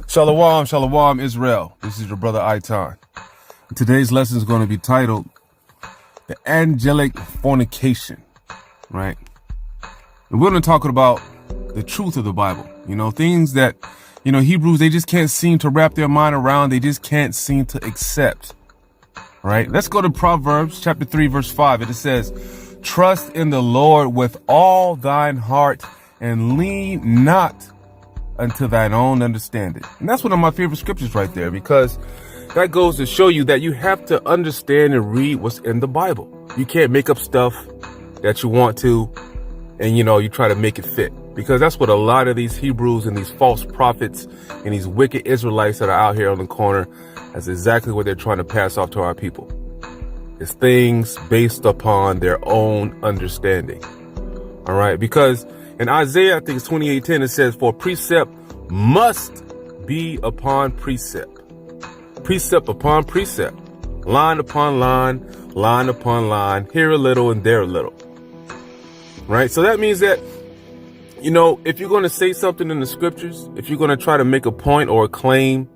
Shalom, Shalom, Israel. This is your brother Aitan. Today's lesson is going to be titled The Angelic Fornication, right? And we're going to talk about the truth of the Bible. Things that, Hebrews, they just can't seem to wrap their mind around. They just can't seem to accept, right? Let's go to Proverbs chapter 3, verse 5. It says, trust in the Lord with all thine heart and lean not unto thine own understanding. And that's one of my favorite scriptures right there, because that goes to show you that you have to understand and read what's in the Bible. You can't make up stuff that you want to, and you try to make it fit, because that's what a lot of these Hebrews and these false prophets and these wicked Israelites that are out here on the corner, that's exactly what they're trying to pass off to our people. It's things based upon their own understanding. All right, because in Isaiah, I think it's 28:10, it says, for precept must be upon precept. Precept upon precept. Line upon line, line upon line, here a little and there a little. Right? So that means that, if you're going to say something in the scriptures, if you're going to try to make a point or a claim,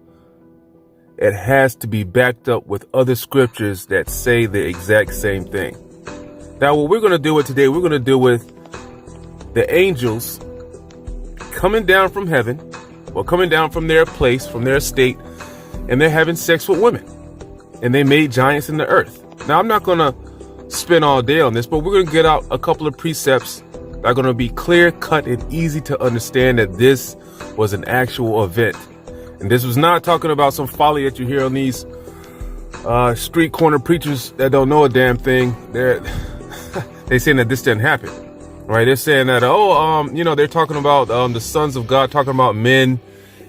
it has to be backed up with other scriptures that say the exact same thing. Now, what we're going to deal with today, we're going to deal with the angels coming down from heaven, or coming down from their place, from their estate, and they're having sex with women. And they made giants in the earth. Now, I'm not going to spend all day on this, but we're going to get out a couple of precepts that are going to be clear, cut, and easy to understand that this was an actual event. And this was not talking about some folly that you hear on these street corner preachers that don't know a damn thing. They're saying that this didn't happen. Right, they're saying that, they're talking about the sons of God, talking about men.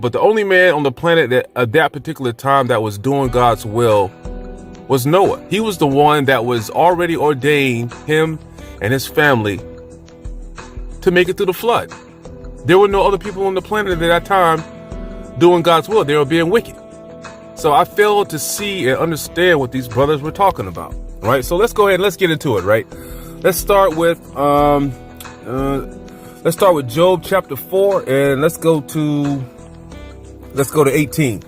But the only man on the planet that at that particular time that was doing God's will was Noah. He was the one that was already ordained, him and his family, to make it through the flood. There were no other people on the planet at that time doing God's will. They were being wicked. So I failed to see and understand what these brothers were talking about. Right, so let's go ahead and let's get into it. Right, let's start with Job chapter 4, and let's go to 18.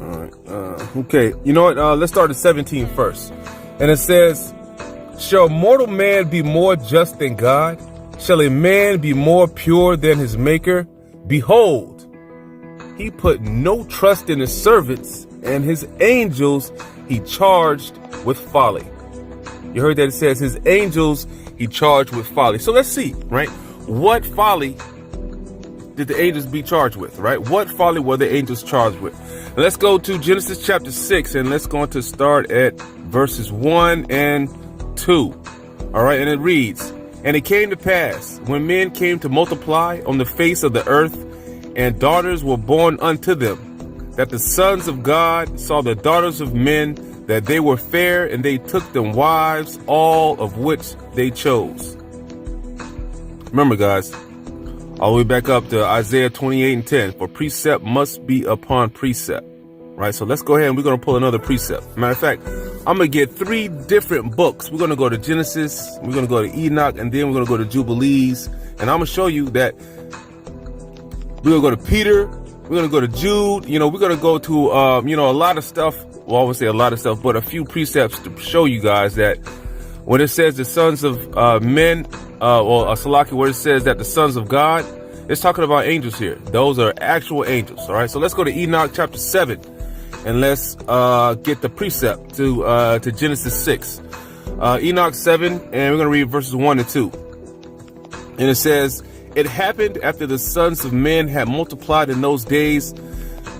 All right. Okay. You know what? Let's start at 17 first. And it says, shall mortal man be more just than God? Shall a man be more pure than his maker? Behold, he put no trust in his servants, and his angels he charged with folly. You heard that it says his angels he charged with folly. So let's see, right? What folly did the angels be charged with, right? What folly were the angels charged with? And let's go to Genesis chapter 6, and let's go to start at verses 1 and 2. All right, and it reads, and it came to pass, when men came to multiply on the face of the earth, and daughters were born unto them, that the sons of God saw the daughters of men, that they were fair, and they took them wives, all of which they chose. Remember, guys, all the way back up to Isaiah 28:10, for precept must be upon precept. Right, so let's go ahead and we're going to pull another precept. Matter of fact, I'm going to get 3 different books. We're going to go to Genesis, we're going to go to Enoch, and then we're going to go to Jubilees. And I'm going to show you that we're going to go to Peter, we're going to go to Jude, we're going to go to, a lot of stuff. Well, I won't say a lot of stuff, but a few precepts to show you guys that when it says the sons of men, or Salaki, where it says that the sons of God, it's talking about angels here. Those are actual angels. All right. So let's go to Enoch chapter 7, and let's get the precept to Genesis 6. Enoch 7, and we're going to read verses 1 and 2. And it says, it happened after the sons of men had multiplied in those days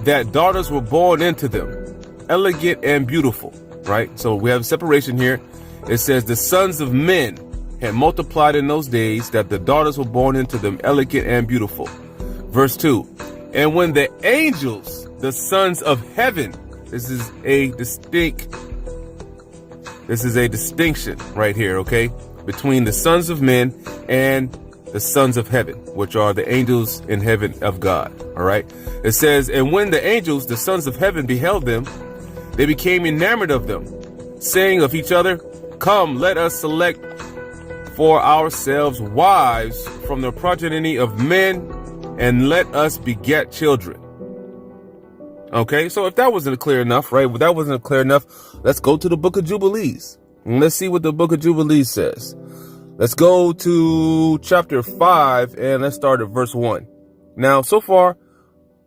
that daughters were born into them, elegant and beautiful. Right. So we have a separation here. It says the sons of men had multiplied in those days that the daughters were born into them, elegant and beautiful. Verse 2. And when the angels, the sons of heaven, this is a distinction right here, okay, between the sons of men and the sons of heaven, which are the angels in heaven of God. All right. It says, and when the angels, the sons of heaven, beheld them, they became enamored of them, saying of each other, come, let us select for ourselves wives from the progeny of men, and let us beget children. Okay, so if that wasn't clear enough, right? If that wasn't clear enough, let's go to the book of Jubilees. And let's see what the book of Jubilees says. Let's go to chapter 5 and let's start at verse 1. Now, so far,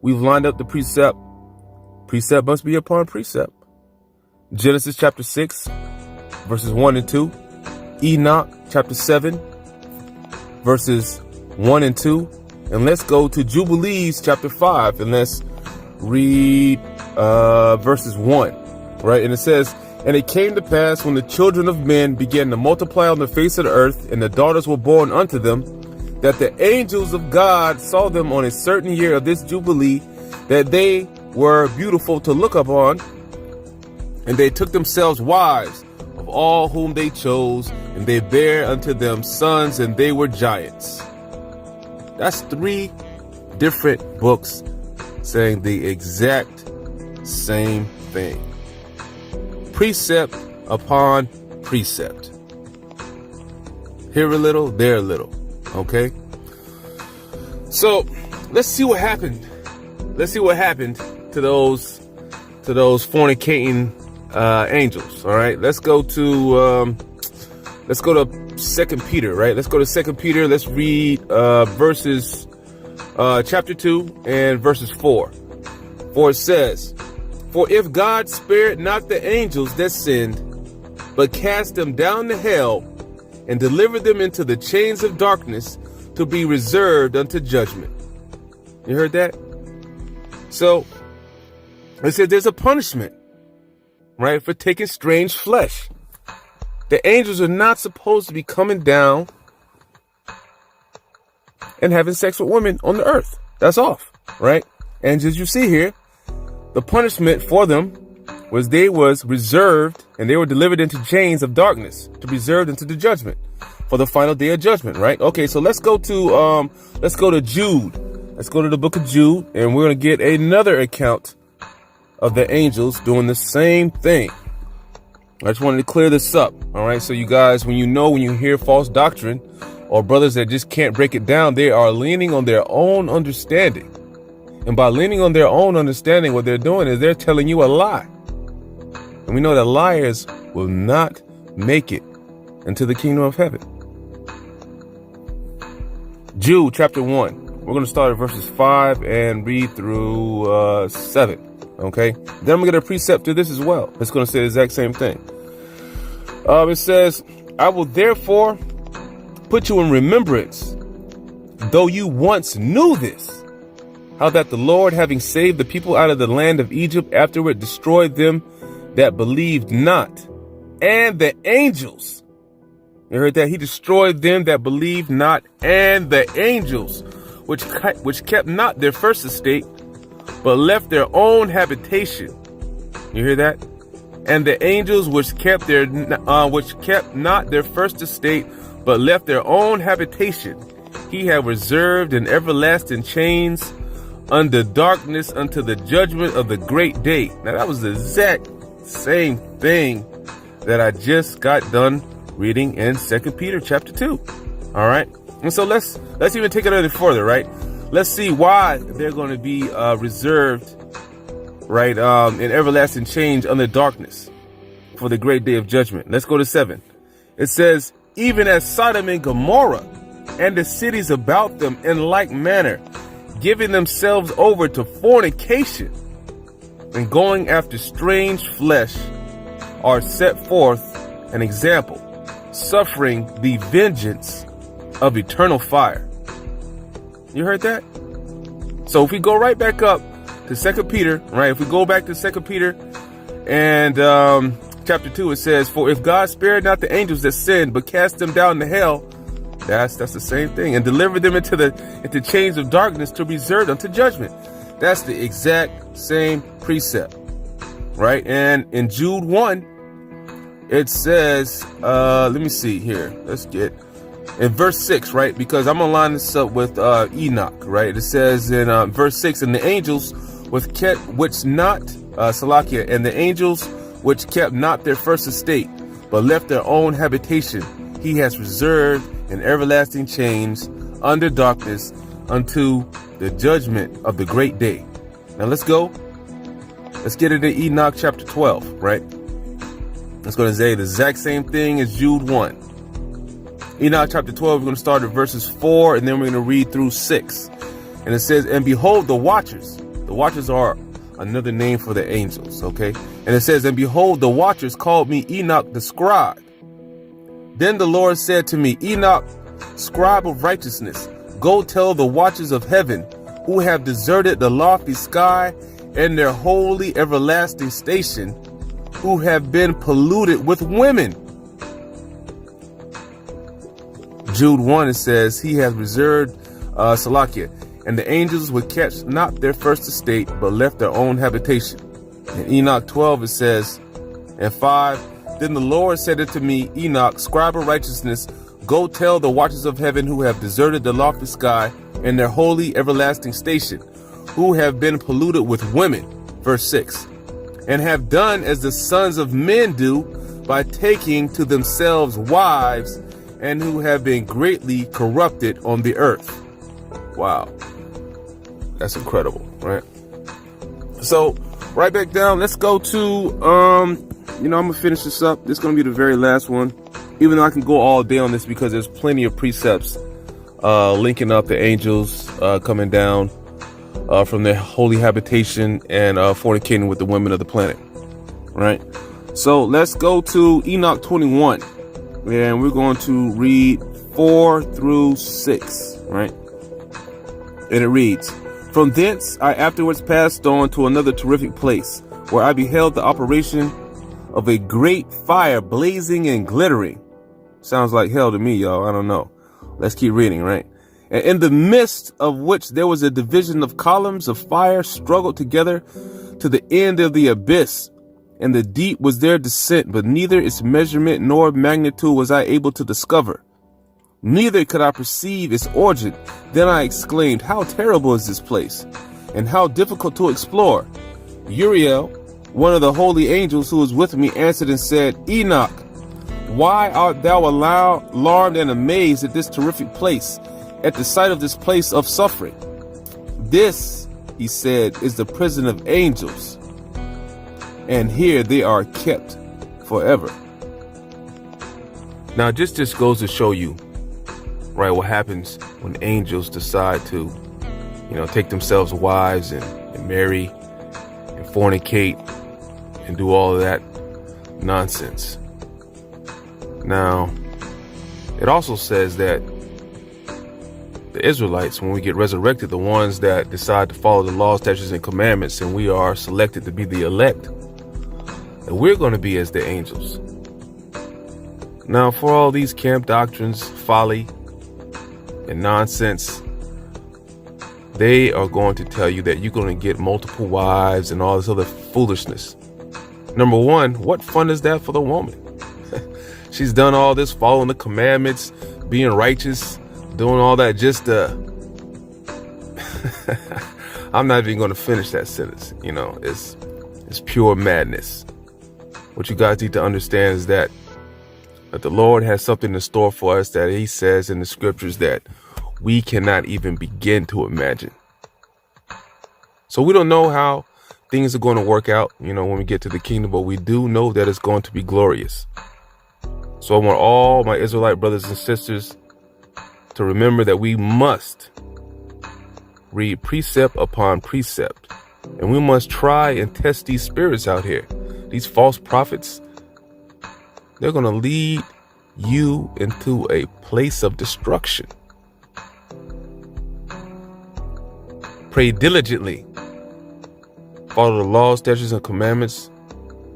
we've lined up the precept. Precept must be upon precept. Genesis chapter 6, verses 1 and 2. Enoch chapter 7, verses 1 and 2. And let's go to Jubilees chapter 5 and let's read verses 1, right? And it says, "And it came to pass when the children of men began to multiply on the face of the earth, and the daughters were born unto them, that the angels of God saw them on a certain year of this Jubilee, that they were beautiful to look upon, and they took themselves wives of all whom they chose, and they bare unto them sons, and they were giants." That's 3 different books saying the exact same thing. Precept upon precept. Here a little, there a little. Okay? So let's see what happened. Let's see what happened to those fornicating angels. All right. Let's go to 2 Peter, right? Let's go to 2 Peter. Let's read verses chapter 2 and verses 4. For it says, "For if God spared not the angels that sinned, but cast them down to hell and delivered them into the chains of darkness to be reserved unto judgment." You heard that? So it said there's a punishment, right, for taking strange flesh. The angels are not supposed to be coming down and having sex with women on the earth. That's off, right? And as you see here, the punishment for them was they was reserved and they were delivered into chains of darkness to be reserved into the judgment for the final day of judgment, right? Okay, so let's go to Jude. Let's go to the book of Jude, and we're going to get another account of the angels doing the same thing. I just wanted to clear this up. All right. So you guys, when you hear false doctrine or brothers that just can't break it down, they are leaning on their own understanding. And by leaning on their own understanding, what they're doing is they're telling you a lie. And we know that liars will not make it into the kingdom of heaven. Jude chapter 1. We're going to start at verses 5 and read through 7. Okay. Then I'm going to get a precept to this as well. It's going to say the exact same thing. It says, "I will therefore put you in remembrance, though you once knew this, how that the Lord, having saved the people out of the land of Egypt, afterward destroyed them that believed not, and the angels." You heard that? He destroyed them that believed not, and the angels, which kept not their first estate, but left their own habitation. You hear that? "And the angels which kept not their first estate, but left their own habitation, he had reserved in everlasting chains under darkness unto the judgment of the great day." Now that was the exact same thing that I just got done reading in 2 Peter chapter 2. All right. And so let's even take it a little further, right? Let's see why they're going to be reserved, right, in everlasting change under darkness for the great day of judgment. Let's go to 7. It says, "Even as Sodom and Gomorrah and the cities about them in like manner, giving themselves over to fornication and going after strange flesh, are set forth an example, suffering the vengeance of eternal fire." You heard that? So if we go right back up to 2 Peter, right? If we go back to 2 Peter and chapter 2, it says, "For if God spared not the angels that sinned, but cast them down to hell," that's the same thing, "and delivered them into chains of darkness to be reserved unto judgment." That's the exact same precept, right? And in Jude 1, it says, let me see here. Let's get in verse 6, right? Because I'm gonna line this up with Enoch, right? It says in verse 6, "And the angels and the angels which kept not their first estate, but left their own habitation, he has reserved in everlasting chains under darkness unto the judgment of the great day." Now let's go Let's get into Enoch chapter 12, right? It's going to say the exact same thing as Jude 1. Enoch chapter 12, we're going to start at verses 4, and then we're going to read through 6. And it says, and behold, the watchers. The watchers are another name for the angels, okay? And it says, and behold, the watchers called me Enoch the scribe. Then the Lord said to me, Enoch, scribe of righteousness, go tell the watchers of heaven who have deserted the lofty sky and their holy everlasting station, who have been polluted with women. Jude 1, it says, he has reserved Salakia, and the angels would catch not their first estate, but left their own habitation. In Enoch 12, it says, and 5, then the Lord said unto me, Enoch, scribe of righteousness, go tell the watchers of heaven who have deserted the lofty sky and their holy everlasting station, who have been polluted with women, verse 6, and have done as the sons of men do by taking to themselves wives, and who have been greatly corrupted on the earth. Wow. That's incredible, right? So, right back down, let's go to, I'm going to finish this up. This is going to be the very last one, even though I can go all day on this because there's plenty of precepts linking up the angels coming down from their holy habitation and fornicating with the women of the planet, right? So let's go to Enoch 21, and we're going to read 4 through 6, right? And it reads, from thence I afterwards passed on to another terrific place, where I beheld the operation of a great fire blazing and glittering. Sounds like hell to me, y'all. I don't know. Let's keep reading, right? And in the midst of which there was a division of columns of fire struggled together to the end of the abyss. And the deep was their descent, but neither its measurement nor magnitude was I able to discover. Neither could I perceive its origin. Then I exclaimed, how terrible is this place, and how difficult to explore. Uriel, one of the holy angels who was with me, answered and said, Enoch, why art thou alarmed and amazed at this terrific place, at the sight of this place of suffering? This, he said, is the prison of angels, and here they are kept forever. Now, just goes to show you, right, what happens when angels decide to, take themselves wives and marry and fornicate and do all of that nonsense. Now, it also says that the Israelites, when we get resurrected, the ones that decide to follow the laws, statutes, and commandments, and we are selected to be the elect, and we're going to be as the angels. Now, for all these camp doctrines, folly, and nonsense, they are going to tell you that you're going to get multiple wives and all this other foolishness. Number one, what fun is that for the woman? She's done all this, following the commandments, being righteous, doing all that just I'm not even going to finish that sentence. It's pure madness. What you guys need to understand is that the Lord has something in store for us that he says in the scriptures that we cannot even begin to imagine. So we don't know how things are going to work out, when we get to the kingdom, but we do know that it's going to be glorious. So I want all my Israelite brothers and sisters to remember that we must read precept upon precept, and we must try and test these spirits out here. These false prophets, they're going to lead you into a place of destruction. Pray diligently. Follow the laws, statutes, and commandments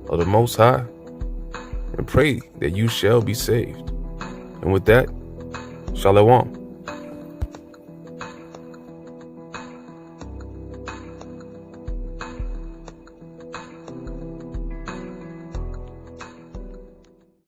of the Most High, and pray that you shall be saved. And with that, Shalom.